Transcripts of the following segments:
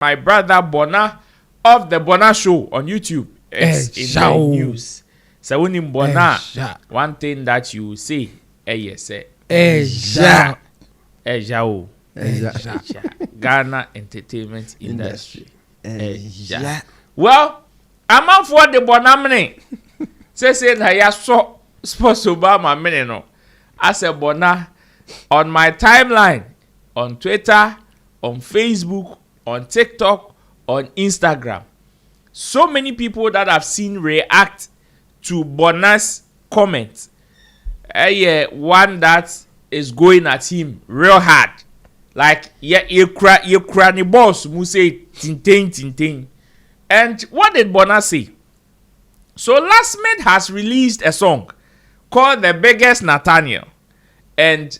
my brother Bona of the Bona Show on YouTube. It's in the news. So when in Bona, one thing that you say, yes, Ghana entertainment industry. Well, I'm out for the Bona say that I saw sports Obama minute no. I said Bona on my timeline, on Twitter, on Facebook, on TikTok, on Instagram. So many people that I've seen react to Bonah's comments. One that is going at him real hard. Like, you cry ni boss, mu say tintin. And what did Bonah say? So Lasmid has released a song called The Biggest Nathaniel. And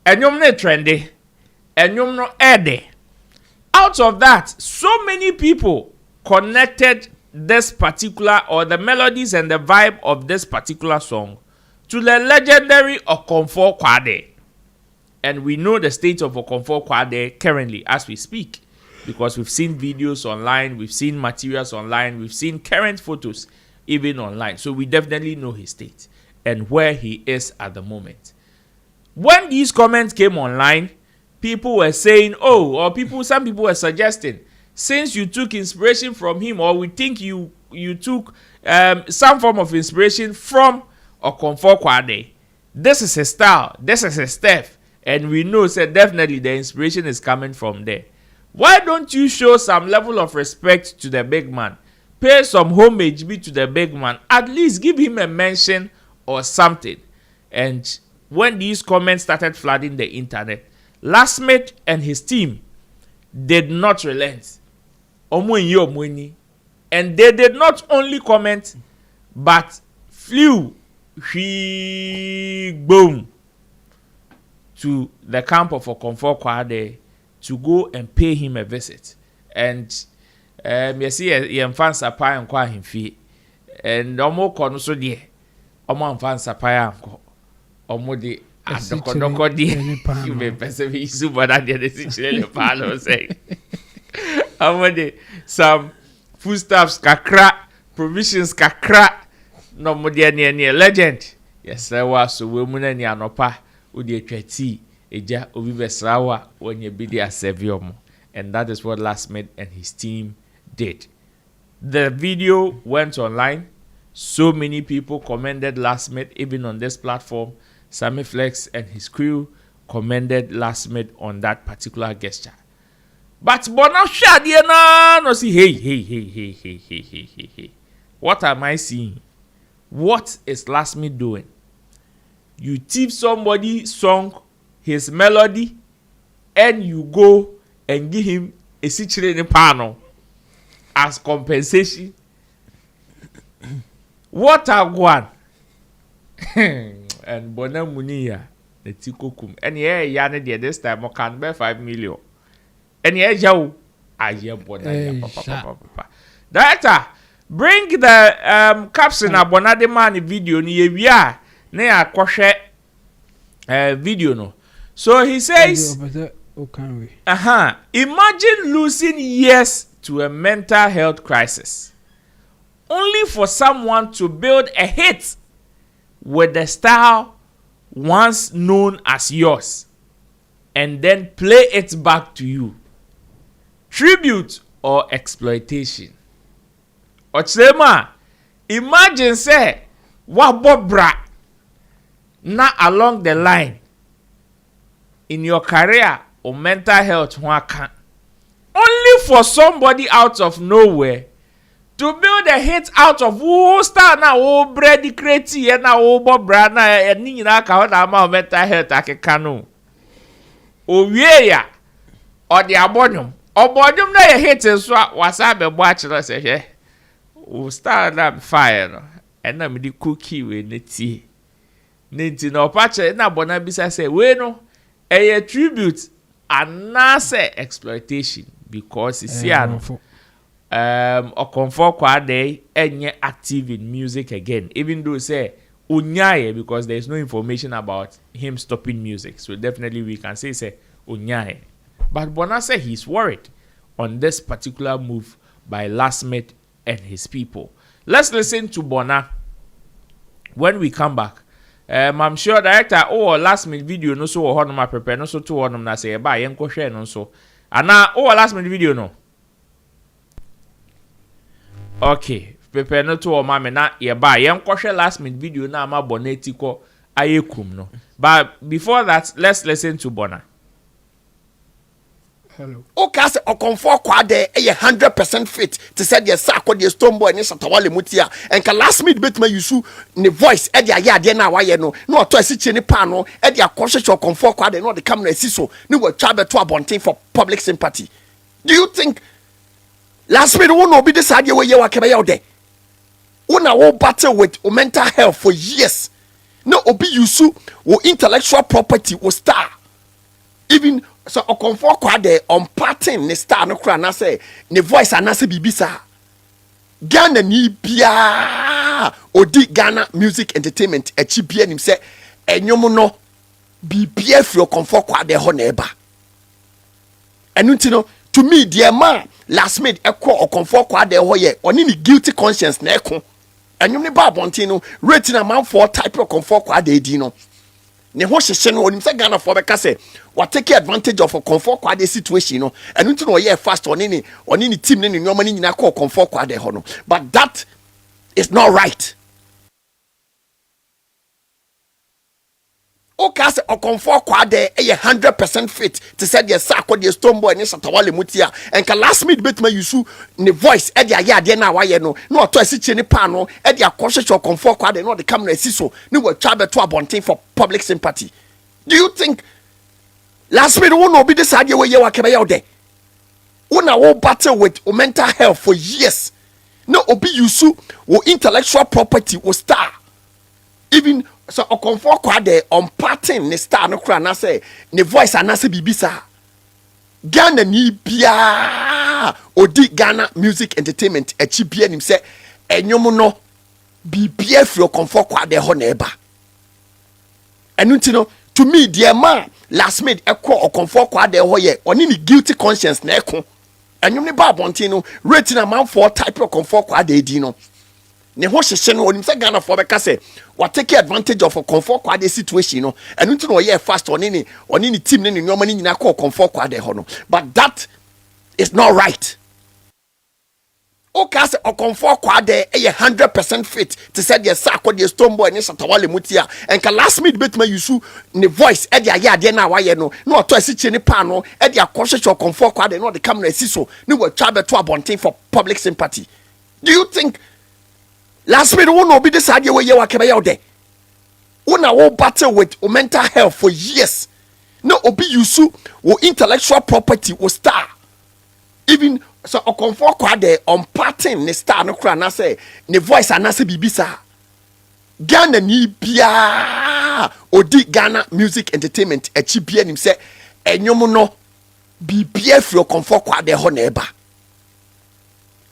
enyom ne trendy. Enyom no ede. Out of that, so many people connected this particular, or the melodies and the vibe of this particular song, to the legendary Okomfour Kwaadee. And we know the state of Okomfour Kwaadee currently as we speak, because we've seen videos online, we've seen materials online, we've seen current photos even online. So we definitely know his state and where he is at the moment. When these comments came online, people were saying, some people were suggesting, since you took inspiration from him, or we think you took some form of inspiration from Okomfour Kwaadee, this is his style, this is his step, and we know definitely the inspiration is coming from there. Why don't you show some level of respect to the big man? Pay some homage to the big man. At least give him a mention or something. And when these comments started flooding the internet, Lasmid and his team did not relent. And they did not only comment, but flew boom to the camp of Okomfour Kwaadee to go and pay him a visit. And you see, you fans are paying and qua him fee. And omo kono so die. Omo fans are paying omo de adoko die. You may perceive isu bada de decision le palo say. Omo de some foodstuffs kakra, provisions kakra. No mo de ne legend. Yes, I was so we mu na ni anopa odi atwati eja obi besrawa wonye bidi aseviomo. And that is what Lasmid and his team did. The video went online. So many people commended Lasmid, even on this platform. Sammy Flex and his crew commended Lasmid on that particular gesture. But Bona Shadiana no see, hey. What am I seeing? What is Lasmid doing? You thief somebody's song, his melody, and you go and give him a situation panel as compensation. What a one. And Bona Munia, the Tikokum. And yeah, Yana dear this time I can bear 5 million. And yeah, Joe, I hear Bona. Director, bring the caption of Bona de man video near we near Koshe video no. So he says, imagine losing years to a mental health crisis, only for someone to build a hit with the style once known as yours, and then play it back to you. Tribute or exploitation? Ochema, imagine say, wabobra na along the line in your career or mental health, only for somebody out of nowhere to build a hit out of who star na o bready creti and na o bobra na ni na ka na ma mental health akekano o wie ya o de abonum na ye hit so wasa be bo a kire se hwe o star na fire no and na me di cookie we neti no pache na Bona bisa say we no a tribute and not exploitation, because it's here. Okomfour Kwaadee enye active in music again, even though say unyaye, because there is no information about him stopping music. So definitely we can say unyaye. But Bona say he's worried. on this particular move by Lasmid and his people. Let's listen to Bona when we come back. I'm sure director Lasmid video no so honor prepare no so to honor na say ba yen ko hwe no so ana Lasmid video no okay prepare no to ma me na ye ba yen ko hwe Lasmid video na ama Bona etiko ayekum no. But before that, let's listen to Bona. Hello. Okay, I say Okomfour Kwaadee 100% fit to say the sako the stone boy ni satawale mutia and ka Lasmid bit me yusu ne voice e dia ya de na waye no no to asiche ni pa no e dia kwhwehwe Okomfour Kwaadee no the camera siso ni wa twa beto abonten for public sympathy. Do you think Lasmid won no be this idea we ye wa kebe ye ode? Una wo battle with mental health for years. No obi yusu wo intellectual property wo star. Even so Okomfour Kwaadee on pattern ne star no kra na say ne voice anase bibisa Ghana ni bia odi Ghana music entertainment echi bia nim say enyom no bibia fri Okomfour Kwaadee ho na eba enu nti no to me dear man Lasmid ekọ Okomfour Kwaadee ho ye oni ni guilty conscience na eko enyom ne ba bontin no rating amount for type Okomfour Kwaadee di no ne ho hyehye no onim say Ghana for beka say what take advantage of Okomfour Kwaadee situation no enu nti no ye fast oni ni team ne nyoma ni nyina call Okomfour Kwaadee ho no but that is not right. Okay, I say Okomfour Kwaadee 100% fit to say the sako the stone boy ni satawale mutia and ka Lasmid bit me yusu ne voice e dia ya de na waye no no to asiche ni pa no e dia kwhwehwe Okomfour Kwaadee no the camera siso ni wa twa beto abonten for public sympathy. Do you think Lasmid won no be this idea we ye wa kebe ye ode? Una wo battle with mental health for years. No obi yusu wo intellectual property wo star. Even so Okomfour Kwaadee on pattern ne star no kra na say ne voice anase bibisa Ghana ni bia odi Ghana music entertainment echi bia nim say enyom no bibia fri Okomfour Kwaadee ho na eba enu nti no to me dear man Lasmid ekọ Okomfour Kwaadee ho ye oni ni guilty conscience na eko enyom ne ba bontin no rating amount for type Okomfour Kwaadee di no ne ho hyehye no onim say Ghana for beka say what take advantage of Okomfour Kwaadee situation no enu nti no ye fast oni ni team ne nyoma ni nyina call Okomfour Kwaadee ho no but that is not right. Okay, I say Okomfour Kwaadee 100% fit to say the sako the stone boy ni satawale mutia and ka Lasmid bit me yusu ne voice e dia ya de na waye no no to asiche ni pa no e dia kwhwehwe Okomfour Kwaadee no the camera siso ni wa twa beto abonten for public sympathy. Do you think Lasmid won no be this idea we ye wa kebe ye ode? Una wo battle with mental health for years. No obi yusu wo intellectual property wo star. Even so Okomfour Kwaadee on pattern ne star no kra na say ne voice anase bibisa Ghana ni bia odi Ghana music entertainment echi bia nim say enyom no bibia fri Okomfour Kwaadee ho na eba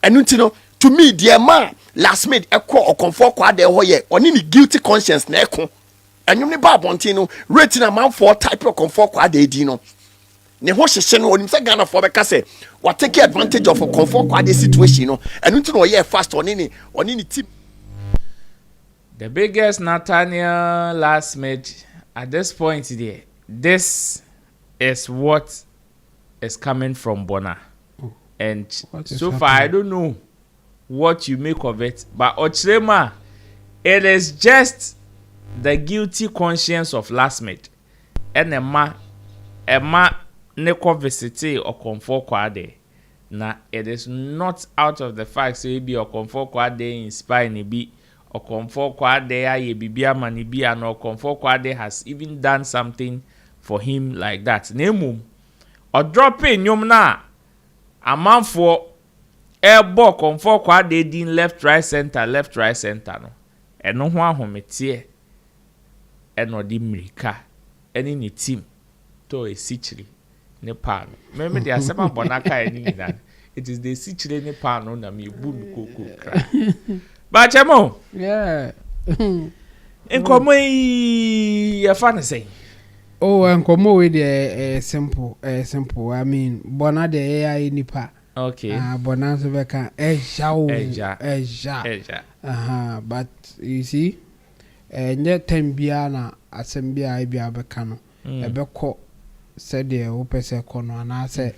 enu nti no to me dear man Lasmid ekọ Okomfour Kwaadee ho ye oni ni guilty conscience na eko enyom ne ba bontin no rating amount for type Okomfour Kwaadee di no ne ho hyehye no onim say Ghana for beka say what take advantage of Okomfour Kwaadee situation no enu nti no ye fast oni ni team. The biggest Nathaniel Lasmid at this point there. This is what is coming from Bona. And so far I don't know what you make of it, but Ochrema, it is just the guilty conscience of Lasmid. And Emma neko visite Okomfour Kwaadee. Na it is not out of the fact say be Okomfour Kwaadee inspire ni be Okomfour Kwaadee aye bibia mani bi and Okomfour Kwaadee has even done something for him like that. Nemu or dropping nyom na amanfo ebo Okomfour Kwaadee din left right center no eno ho ahometie eno di mrika eni ni team to esichiri ne pan me de asema Bona kai ni na it is the esichiri ne pan no na me bu mi koko kra ba chemo yeah enkomo ya fan say oh enkomo we dey simple I mean Bona de AI nipa Okay. Bonah so beka eja. But you see, net time bia na assembly I bia beka no. Ebeko said the opese kono and say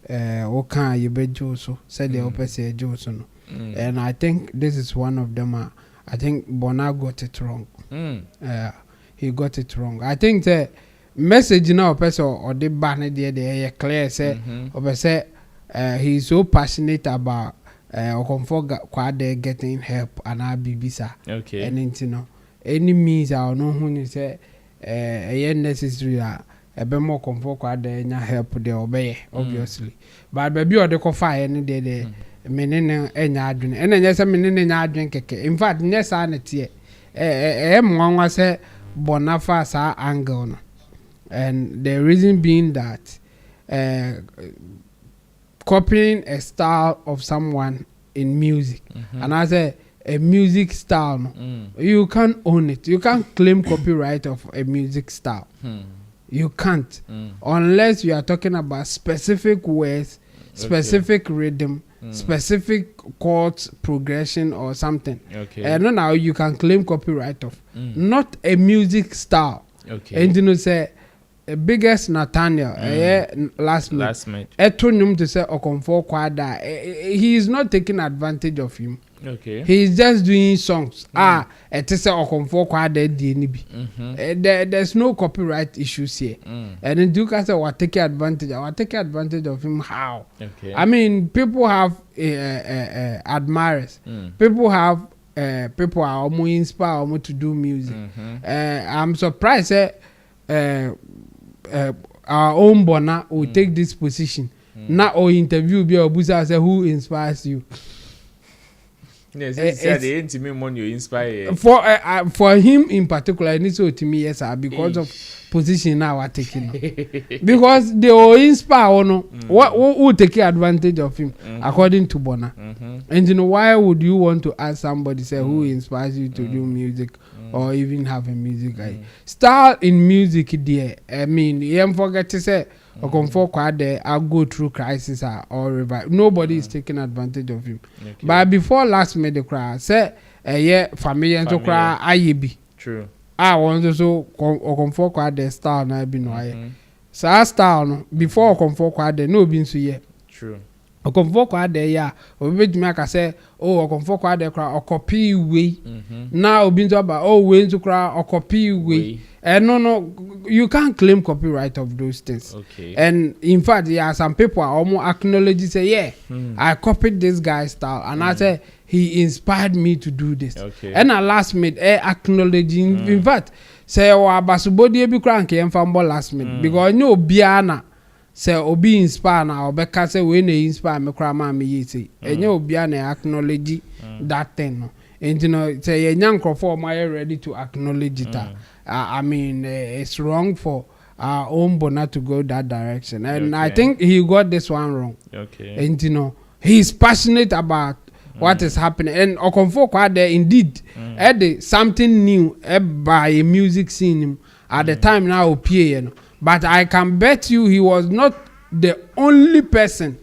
okan yebejo so said the opese ejo so no. And I think this is one of them. I think Bonah got it wrong. He got it wrong. I think the message now person or the banner there clear say say he's so passionate about Okomfour Kwaadee getting help and I be bisa. Okay. And you know any means I know who say necessary ebe more Okomfour Kwaadee nya help they obey obviously. But baby or the coffee any day menene enya adwene ena nya se menene nya adwene keke in fact nya sa na tie mwanwa se Bonah fa sa angle no. And the reason being that copying a style of someone in music and I say a music style no, you can't own it, you can't claim copyright of a music style. You can't unless you are talking about specific words, specific rhythm, specific chords progression or something. And now you can claim copyright of not a music style. And you know say biggest Nathaniel Lasmid etonum to say Okomfour Kwaadee he is not taking advantage of him. He is just doing songs. It is Okomfour Kwaadee DNB. There's no copyright issues here. And then Duke say what take advantage of him how? I mean people have admirers. People have people are almost inspired almost to do music. I'm surprised our own Bonah will take this position. Now or interview be Obusa say who inspires you. Yes, said the intimate money you inspire. For him in particular, it needs to me yes, because of position now are taking. Because they will inspire no. What who take advantage of him according to Bonah. And you know why would you want to ask somebody say who inspires you to do music or even have a music guy? Style in music there. I mean, you forget to say Okomfour Kwaadee I go through crisis or revive. Nobody is taking advantage of him. But before Lasmid the cry say familiar to cry ayebi. True. I want to so Okomfour Kwaadee style na be no so style no before Okomfour Kwaadee no be so ye. True. Okomfour Kwaadee ya obetumi aka say Okomfour Kwaadee cry or copy way. Now obi to about we to cry or copy way. No, you can't claim copyright of those things. And in fact, some people are almost acknowledging say, I copied this guy's style, and I say he inspired me to do this. And I Lasmid acknowledging. In fact, say basubodi ebi krank yem fambo Lasmid because no biana say obi inspire na obeka say we na inspire me kra ma me yesi. Enye obiana acknowledge that thing. No. And you know, say a young crofo am ready to acknowledge it. I mean, it's wrong for our own Bonah to go that direction, and I think he got this one wrong. And you know, he's passionate about what is happening, and Okomfour Kwaadee indeed added something new by a music scene at the time now you know. But I can bet you he was not the only person.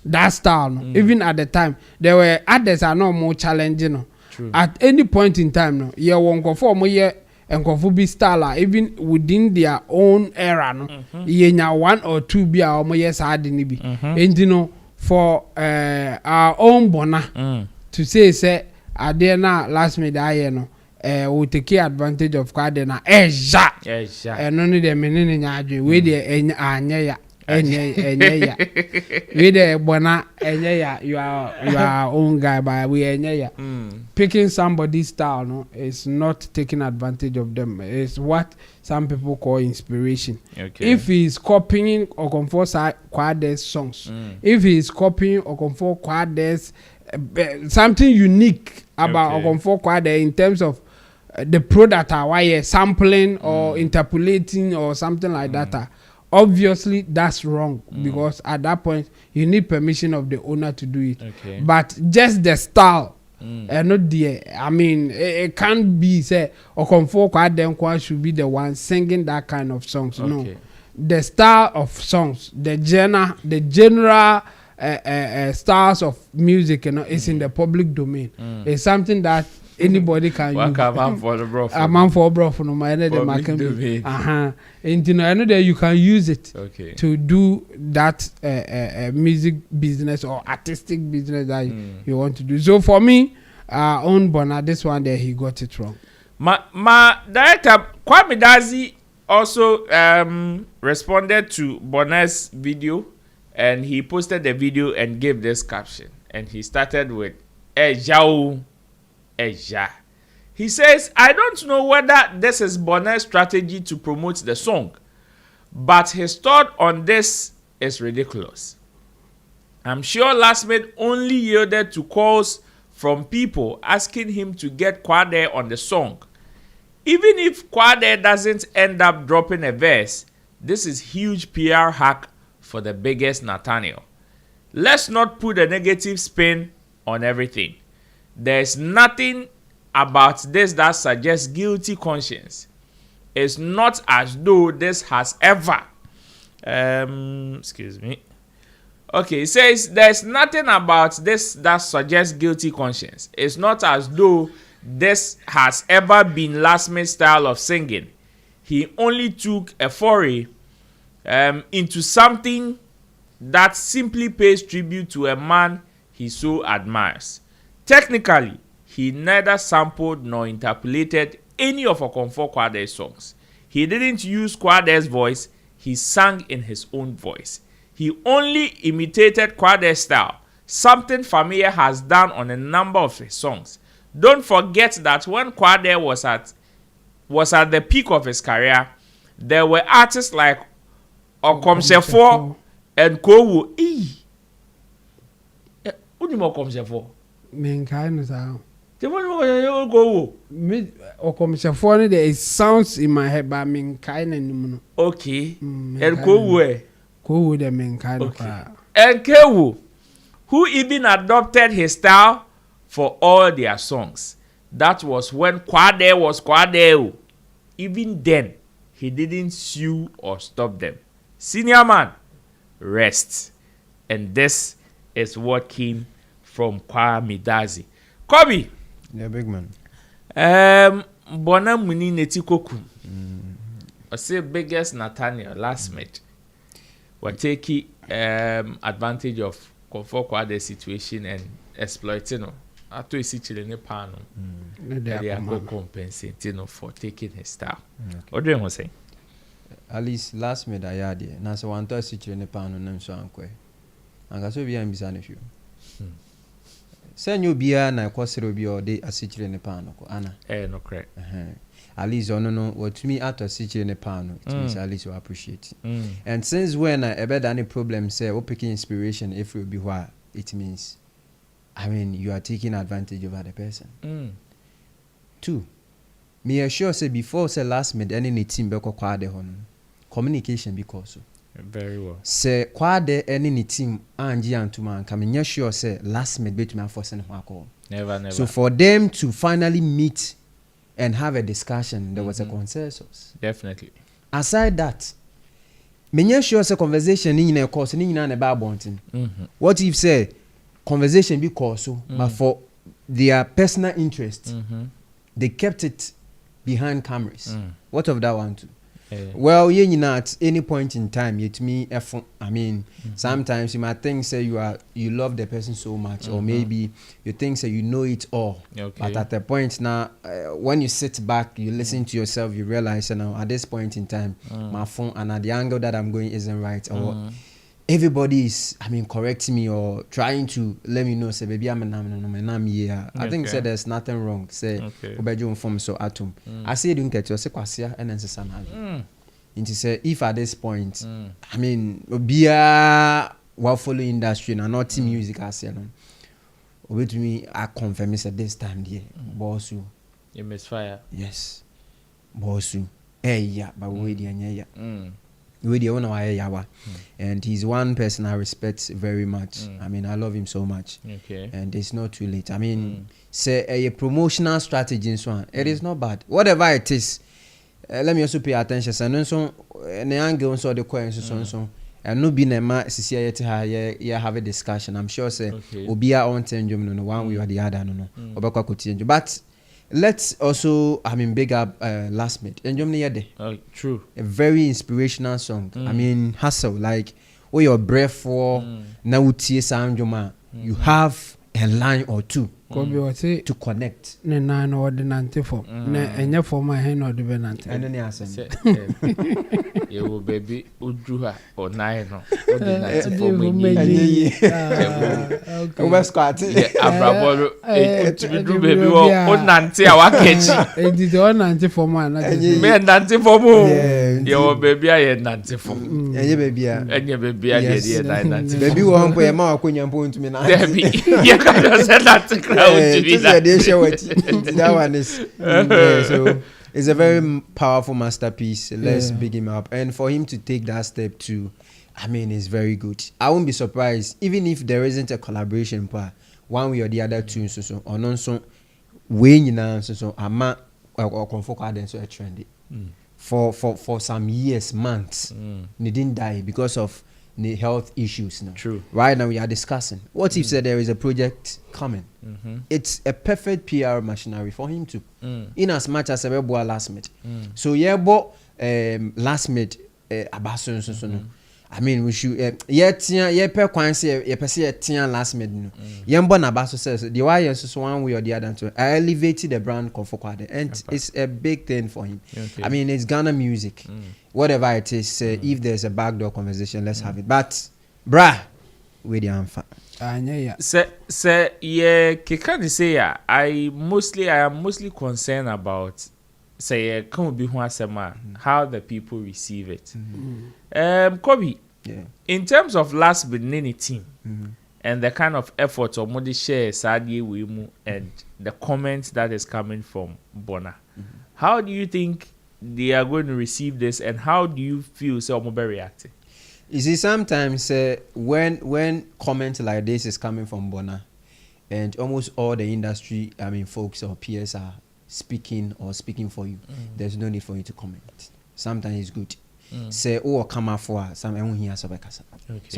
That style, no? Even at the time, there were others are no more challenging. No? At any point in time, no, you won't go for more and be style, even within their own era. No, you know, one or two be our more yes, I didn't be. And you know, for our own Bonah to say, I dare not Lasmid I no. We take advantage of Kwaadee na and only the men in Yadri with the Enya with the Bonah Enya you are our own guy by we Enya picking somebody's style no is not taking advantage of them. It's what some people call inspiration. If he's copying Okomfour Kwaadee's songs, if he's copying Okomfour Kwaadee's something unique about Okomfour Kwaadee in terms of the product why sampling or interpolating or something like that. Obviously that's wrong because at that point you need permission of the owner to do it. But just the style not the I mean it can't be say Okomfour Kwaadee should be the one singing that kind of songs. No. the style of songs, the general styles of music, is in the public domain. It's something that anybody can use. A man for the bro. A man for bro for no matter the market. And I know that you can use it to do that music business or artistic business that you want to do. So for me, on Bona, this one there he got it wrong. My director Kwaadee Dazi also responded to Bonah's video, and he posted the video and gave this caption, and he started with Ejao. He says, I don't know whether this is Bonah's strategy to promote the song, but his thought on this is ridiculous. I'm sure Lasmid only yielded to calls from people asking him to get Kwaadee on the song. Even if Kwaadee doesn't end up dropping a verse, this is huge PR hack for the biggest Nathaniel. Let's not put a negative spin on everything. There's nothing about this that suggests guilty conscience. It's not as though this has ever excuse me. Okay, it says there's nothing about this that suggests guilty conscience. It's not as though this has ever been Lasmid's style of singing. He only took a foray into something that simply pays tribute to a man he so admires. Technically, he neither sampled nor interpolated any of Okomfour Kwaadee's songs. He didn't use Kwaadee's voice, he sang in his own voice. He only imitated Kwaadee's style, something Familiar has done on a number of his songs. Don't forget that when Kwaadee was at the peak of his career, there were artists like Okomfour and Kwaadee. What do you mean Okomfour? Okomfour, there sounds in my head, but okay. And Kwaadee. The main kind of and Kewu, who even adopted his style for all their songs. That was when Kwaadee was Kwaadee. Even then, he didn't sue or stop them. Senior man, rest. And this is what came from Kwaadee Dazi. Kobe. Yeah, big man. Bonah muni netikoku. I say biggest Nathaniel Lasmid. We're taking advantage of Okomfour Kwaadee situation and exploiting it. After you see children panel, they are going compensating for taking his style. What do you want to say? At least Lasmid I had it. Now so one to see children panel name so unque. And that's what we are missing if you. Send you beer na kwasiro bi or dey asichire ne panel ko ana. No correct. At least no what me out asichire ne panel. It means at least you appreciate it. And since when I ever any problem say we picking inspiration if you be why it means I mean you are taking advantage over the person. 2. Me assure say before say Lasmid any team be ko Kwaadee hon communication because very well. Say Kwaadee any team anji antuma nka me sure say Lasmid betumi force no akọ. Never. So for them to finally meet and have a discussion, there was a consensus. Definitely. Aside that, me sure say conversation ni na course ni na ba bontin. What if say conversation be cause but for their personal interest, they kept it behind cameras. What of that one too? Well, at any point in time, I mean, sometimes you might think say you love the person so much, or maybe you think say you know it all. But at the point now, when you sit back, you listen to yourself, you realize now at this point in time, my phone and at the angle that I'm going isn't right, or everybody is, correcting me or trying to let me know. Say, baby, I'm here. I think say there's nothing wrong. Say, form so atom. I say don't get you. Say kwasia and then say into say if at this point, be a follow industry and not music as you know. Over to me, I confirm say this time there, boss you misfire. Yes, boss you. Yeah, but we yeah. And he's one person I respect very much. I love him so much. And it's not too late. Say a promotional strategy in Swan. It is not bad. Whatever it is, let me also pay attention so so ne angle so the question so and no be na ma sisi yet ha ya have a discussion. I'm sure say obia on tenjum no one way or the other no obekwa kotienjo. But let's also big up Lasmid enjum ne yede. True. A very inspirational song. I mean hustle like where your breath for na utie sanjuma you have a line or two to connect. Ne na no ordinance for. Ne enye for my hand or the benante. And then answer. You baby udruha or nine no. Ordinance for me. Over squat. Abrabolo to be do baby on nante our kitchen. It is on nante for man. Me nante for mo. Your baby I nante for. And your baby. And your baby I nante. Baby won't pay more when point to me now. Baby. You can say that to crowd to be that. That one is so it's a very powerful masterpiece. Let's big him up, and for him to take that step too, it's very good. I won't be surprised even if there isn't a collaboration part one way or the other too. So or non so weighing now so ama Okomfour Kwaadee so a trendy for some years, months. They didn't die because of the health issues now. True. Right now we are discussing. What if there is a project coming? It's a perfect PR machinery for him to. In as much as a Lasmid. So but Lasmid abaso so. We should per kwan say tia Lasmid no. Bonah abaso says the why so one way or the other to elevate the brand Okomfour Kwaadee, and it's a big thing for him. Okay. It's Ghana music. Whatever it is, if there's a backdoor conversation, let's have it. But brah, we the answer. Say yeah, can say I am mostly concerned about say come be how the people receive it. Kobe, in terms of Lasmid team and the kind of effort or modi share Sadie Wimu and the comments that is coming from Bona, how do you think they are going to receive this, and how do you feel Omobe reacting? You see, sometimes when comments like this is coming from Bona, and almost all the industry, folks or peers are speaking for you, there's no need for you to comment. Sometimes it's good. Say, come out for some here. So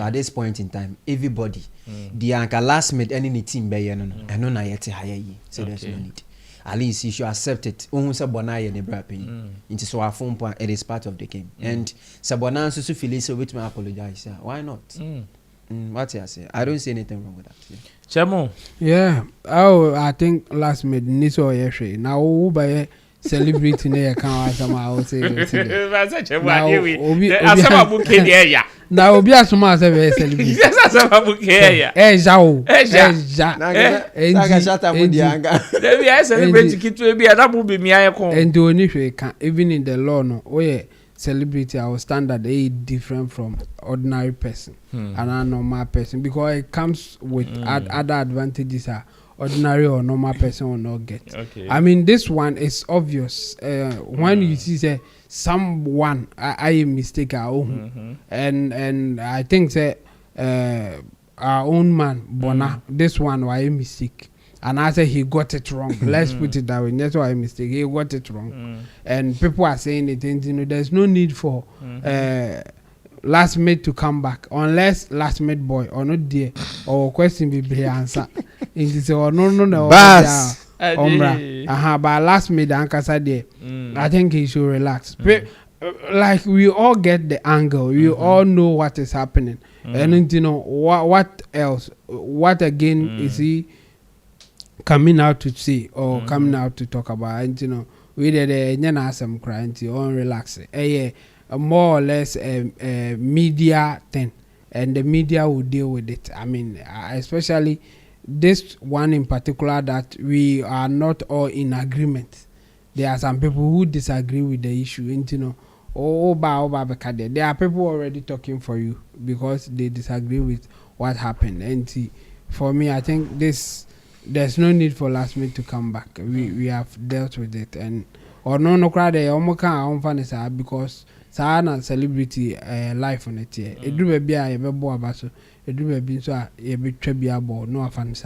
at this point in time, everybody, the anchor Lasmid any team by and no na yet hire ye. So there's no need. At least you should accept it. Bonah into so our phone point, it is part of the game. And Bonah also feel so with me apologize. Why not? What I say? I don't see anything wrong with that. Chemo. Yeah. Oh, I think Lasmid needs to hear. Now who by celebrity ne can I say. Now obi asoma say be celebrity. Yes, asoma buke ya. Jao. Naga shata mudi anga. Dem ya celebrity kitu bi ada bu bi mi ayeko. And only hwe can even in the law no. Celebrity our standard is different from ordinary person and a normal person because it comes with other advantages ordinary or normal person will not get. Okay. This one is obvious when you see say someone I am mistake and I think say our own man Bonah this one why mistake. And I say he got it wrong. Let's put it that way. That's why I mistake. He got it wrong. And people are saying it. And, there's no need for Lasmid to come back unless Lasmid boy or not dear or question be answer. And he say, oh no. Bas. But Lasmid ankasa there. I think he should relax. Like we all get the angle. We all know what is happening. And what else? What again is he coming out to see or coming out to talk about? And we did some crying on relax. More or less a media thing, and the media will deal with it. Especially this one in particular that we are not all in agreement. There are some people who disagree with the issue. And there are people already talking for you because they disagree with what happened. And for me, I think there's no need for Lasmid to come back. We have dealt with it, and or no crowd because Sana celebrity life on it here. It do be a baby abaso. It do be so a bit trebia bo no offense.